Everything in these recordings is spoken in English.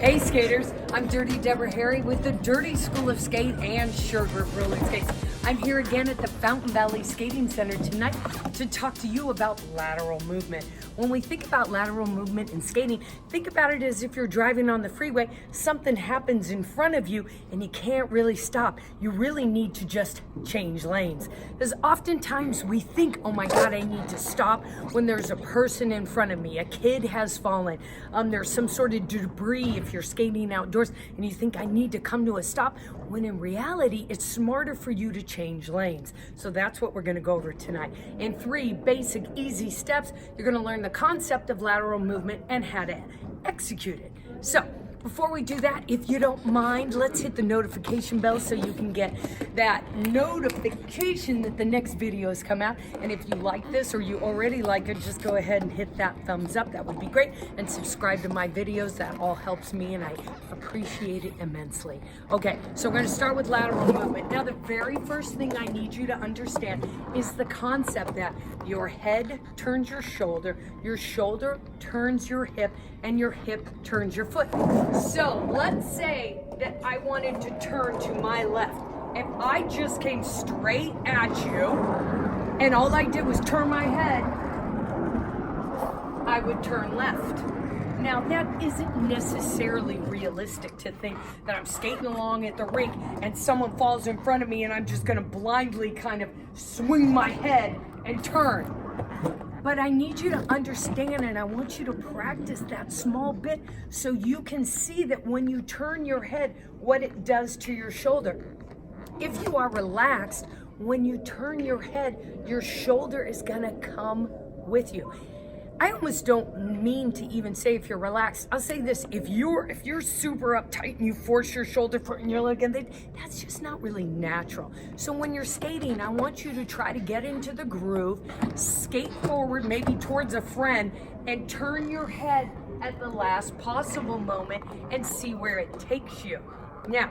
Hey skaters, I'm Dirty Deborah Harry with the Dirty School of Skate and Short Grip Rolling Skates. I'm here again at the Fountain Valley Skating Center tonight to talk to you about lateral movement. When we think about lateral movement in skating, think about it as if you're driving on the freeway, something happens in front of you and you can't really stop. You really need to just change lanes. Because oftentimes we think, oh my God, I need to stop when there's a person in front of me, a kid has fallen, there's some sort of debris if you're skating outdoors and you think I need to come to a stop, when in reality, it's smarter for you to change lanes. So that's what we're gonna go over tonight. In 3 basic, easy steps, you're gonna learn the concept of lateral movement and how to execute it. So, before we do that, if you don't mind, let's hit the notification bell so you can get that notification that the next videos come out. And if you like this or you already like it, just go ahead and hit that thumbs up. That would be great. And subscribe to my videos. That all helps me and I appreciate it immensely. Okay, so we're going to start with lateral movement. Now, the very first thing I need you to understand is the concept that your head turns your shoulder turns your hip, and your hip turns your foot. So let's say that I wanted to turn to my left. If I just came straight at you and all I did was turn my head, I would turn left. Now that isn't necessarily realistic to think that I'm skating along at the rink and someone falls in front of me and I'm just gonna blindly kind of swing my head and turn. But I need you to understand, and I want you to practice that small bit so you can see that when you turn your head, what it does to your shoulder. If you are relaxed, when you turn your head, your shoulder is gonna come with you. I almost don't mean to even say if you're relaxed. I'll say this, if you're super uptight and you force your shoulder forward and you're looking, that's just not really natural. So when you're skating, I want you to try to get into the groove, skate forward, maybe towards a friend, and turn your head at the last possible moment and see where it takes you. Now,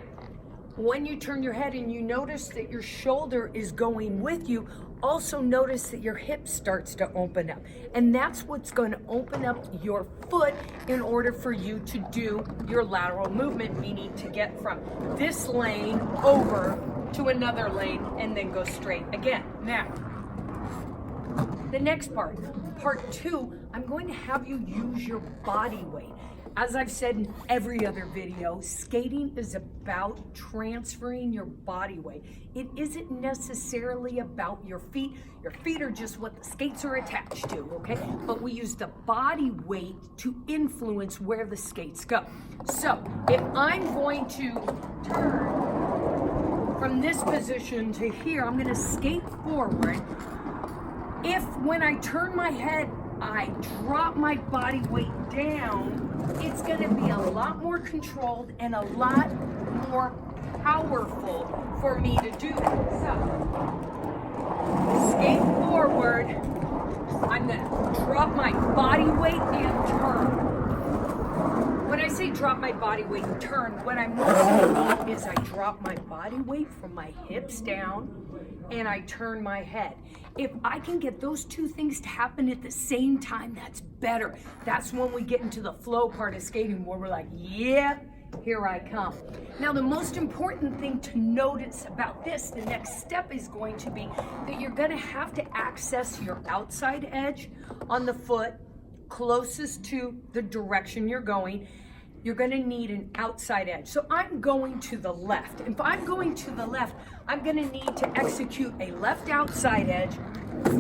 when you turn your head and you notice that your shoulder is going with you, also notice that your hip starts to open up. And that's what's going to open up your foot in order for you to do your lateral movement, meaning to get from this lane over to another lane and then go straight again. Now, the next part 2, I'm going to have you use your body weight. As I've said in every other video, skating is about transferring your body weight. It isn't necessarily about your feet. Your feet are just what the skates are attached to, okay? But we use the body weight to influence where the skates go. So, if I'm going to turn from this position to here, I'm gonna skate forward. If when I turn my head, I drop my body weight down, it's going to be a lot more controlled and a lot more powerful for me to do. So, skate forward, I'm going to drop my body weight and turn. When I say drop my body weight and turn, what I'm mostly doing is I drop my body weight from my hips down and I turn my head. If I can get those 2 things to happen at the same time, that's better. That's when we get into the flow part of skating where we're like, yeah, here I come. Now, the most important thing to notice about this, the next step is going to be that you're gonna have to access your outside edge on the foot closest to the direction you're going. You're gonna need an outside edge. So I'm going to the left. If I'm going to the left, I'm gonna need to execute a left outside edge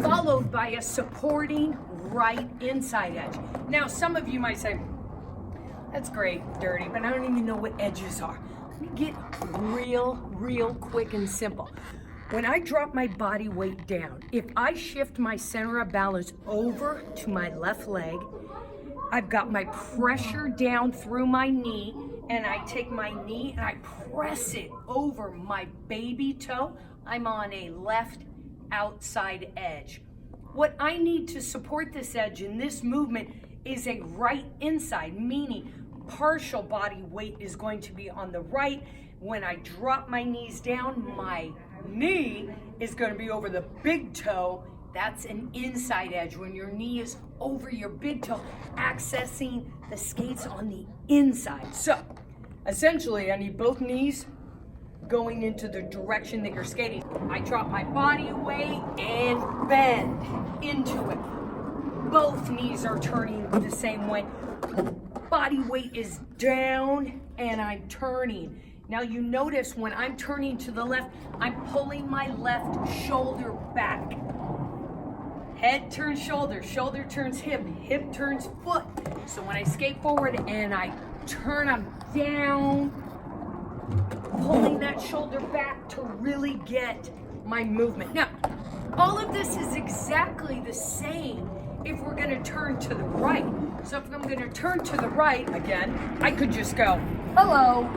followed by a supporting right inside edge. Now, some of you might say, that's great, Dirty, but I don't even know what edges are. Let me get real quick and simple. When I drop my body weight down, if I shift my center of balance over to my left leg, I've got my pressure down through my knee, and I take my knee and I press it over my baby toe. I'm on a left outside edge. What I need to support this edge in this movement is a right inside, meaning partial body weight is going to be on the right. When I drop my knees down, my knee is going to be over the big toe That's an inside edge when your knee is over your big toe, accessing the skates on the inside. So, essentially, I need both knees going into the direction that you're skating. I drop my body weight and bend into it. Both knees are turning the same way. Body weight is down and I'm turning. Now you notice when I'm turning to the left, I'm pulling my left shoulder back. Head turns shoulder, shoulder turns hip, hip turns foot. So when I skate forward and I turn, I'm down, pulling that shoulder back to really get my movement. Now, all of this is exactly the same if we're gonna turn to the right. So if I'm gonna turn to the right, again, I could just go, hello.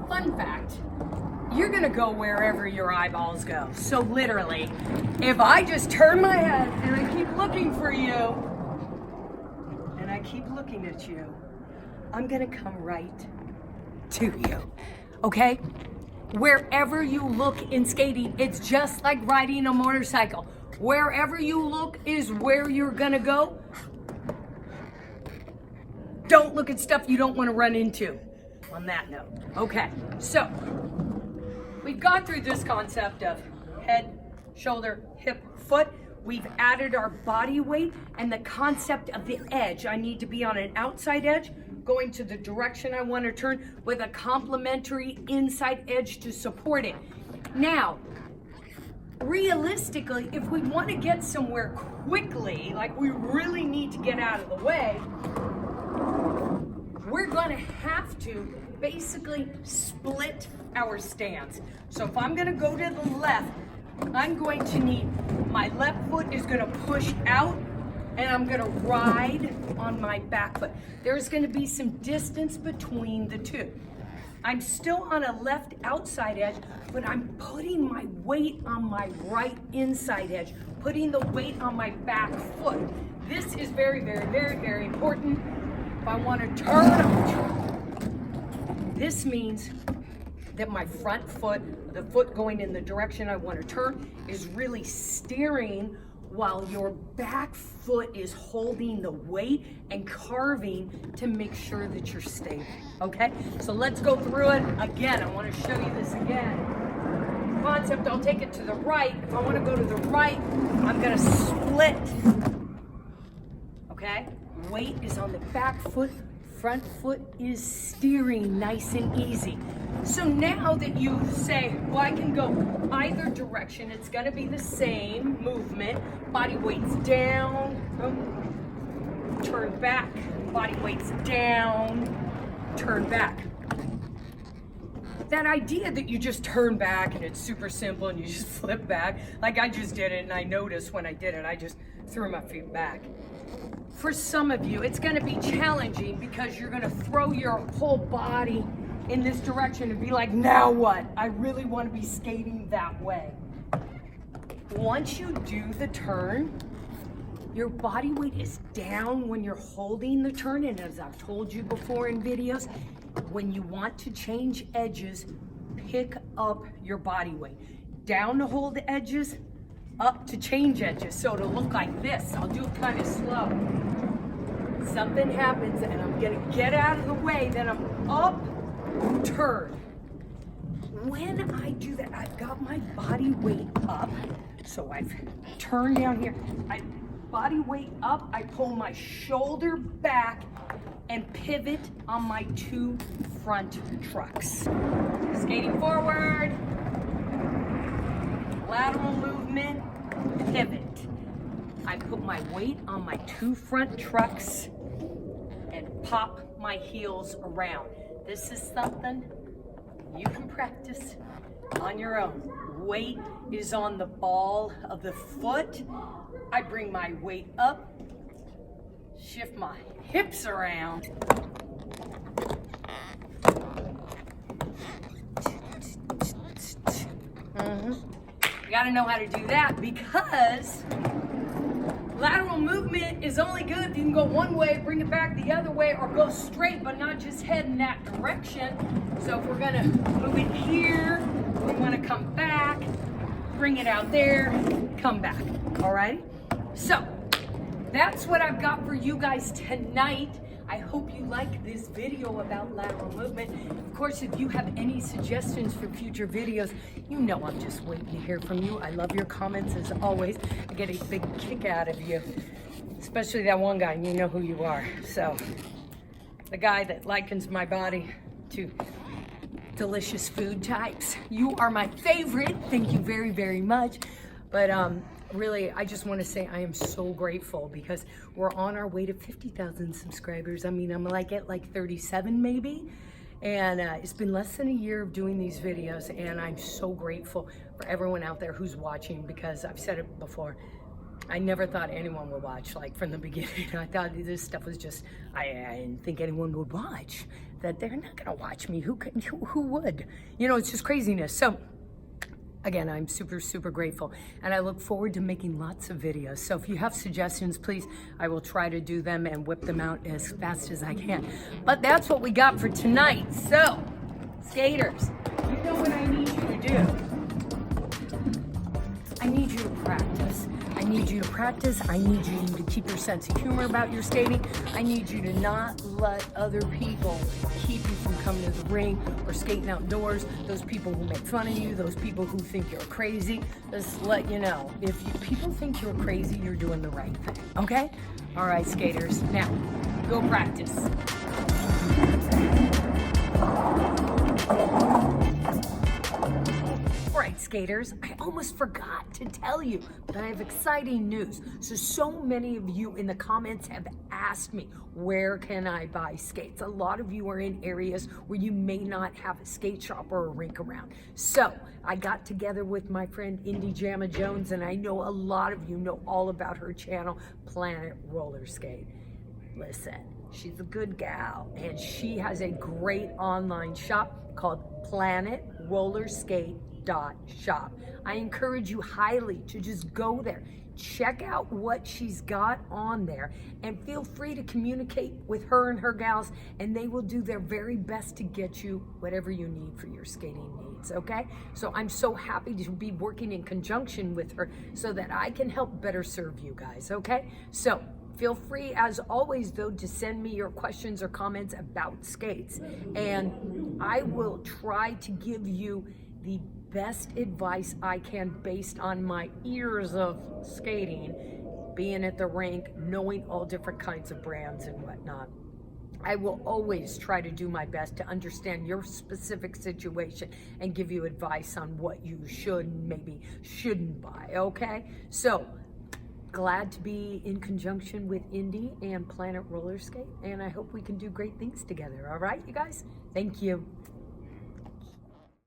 Fun fact, you're gonna go wherever your eyeballs go. So literally, if I just turn my head and I keep looking for you, and I keep looking at you, I'm gonna come right to you, okay? Wherever you look in skating, it's just like riding a motorcycle. Wherever you look is where you're gonna go. Don't look at stuff you don't wanna run into, on that note. Okay, so we've gone through this concept of head, shoulder, hip, foot. We've added our body weight and the concept of the edge. I need to be on an outside edge, going to the direction I want to turn with a complementary inside edge to support it. Now, realistically, if we want to get somewhere quickly, like we really need to get out of the way, we're going to have to basically split our stance. So if I'm going to go to the left, I'm going to need, my left foot is going to push out and I'm going to ride on my back foot. There's going to be some distance between the two. I'm still on a left outside edge, but I'm putting my weight on my right inside edge, putting the weight on my back foot. This is very, very, very, very important. If I want to turn, this means that my front foot, the foot going in the direction I want to turn, is really steering while your back foot is holding the weight and carving to make sure that you're stable, okay? So let's go through it again. I want to show you this again. Concept, I'll take it to the right. If I want to go to the right, I'm gonna split, okay? Weight is on the back foot, front foot is steering nice and easy. So now that you say, well, I can go either direction, it's gonna be the same movement. Body weight's down, turn back. Body weight's down, turn back. That idea that you just turn back and it's super simple and you just flip back, like I just did it and I noticed when I did it, I just threw my feet back. For some of you, it's gonna be challenging because you're gonna throw your whole body in this direction and be like, now what? I really want to be skating that way. Once you do the turn, your body weight is down when you're holding the turn, and as I've told you before in videos, when you want to change edges, pick up your body weight. Down to hold the edges, up to change edges. So it'll look like this. I'll do it kind of slow. Something happens and I'm gonna get out of the way, then I'm up, turn. When I do that, I've got my body weight up. So I've turned down here. I body weight up, I pull my shoulder back and pivot on my two front trucks. Skating forward, lateral movement, pivot. I put my weight on my two front trucks and pop my heels around. This is something you can practice on your own. Weight is on the ball of the foot. I bring my weight up, shift my hips around. You gotta know how to do that because lateral movement is only good if you can go one way, bring it back the other way, or go straight but not just head in that direction. So if we're gonna move it here, we wanna come back, bring it out there, come back, all right? So, that's what I've got for you guys tonight. I hope you like this video about lateral movement. Of course, if you have any suggestions for future videos, you know I'm just waiting to hear from you. I love your comments as always. I get a big kick out of you, especially that one guy, and you know who you are. So, the guy that likens my body to delicious food types. You are my favorite. Thank you very, very much. But really, I just want to say I am so grateful because we're on our way to 50,000 subscribers. I mean, I'm like at like 37 maybe. And it's been less than a year of doing these videos, and I'm so grateful for everyone out there who's watching, because I've said it before, I never thought anyone would watch, like from the beginning. I thought this stuff was just, I didn't think anyone would watch, that they're not gonna watch me. Who would? You know, it's just craziness. So again, I'm super, super grateful, and I look forward to making lots of videos. So if you have suggestions, please, I will try to do them and whip them out as fast as I can. But that's what we got for tonight. So, skaters, you know what I need you to do. I need you to practice. I need you to practice. I need you to keep your sense of humor about your skating. I need you to not let other people keep you from coming to the ring or skating outdoors. Those people who make fun of you, those people who think you're crazy, just let you know, if people think you're crazy, you're doing the right thing, okay? All right, skaters, now, go practice. Alright, skaters, I almost forgot to tell you, but I have exciting news. So many of you in the comments have asked me, where can I buy skates? A lot of you are in areas where you may not have a skate shop or a rink around. So I got together with my friend Edea Jones, and I know a lot of you know all about her channel, Planet Roller Skate. Listen, she's a good gal, and she has a great online shop called Planet Roller Skate .shop. I encourage you highly to just go there, check out what she's got on there, and feel free to communicate with her and her gals, and they will do their very best to get you whatever you need for your skating needs, okay? So I'm so happy to be working in conjunction with her so that I can help better serve you guys, okay? So feel free, as always, though, to send me your questions or comments about skates, and I will try to give you the best advice I can based on my years of skating, being at the rink, knowing all different kinds of brands and whatnot. I will always try to do my best to understand your specific situation and give you advice on what you should and maybe shouldn't buy, okay? So, glad to be in conjunction with Indy and Planet Roller Skate, and I hope we can do great things together, all right, you guys? Thank you.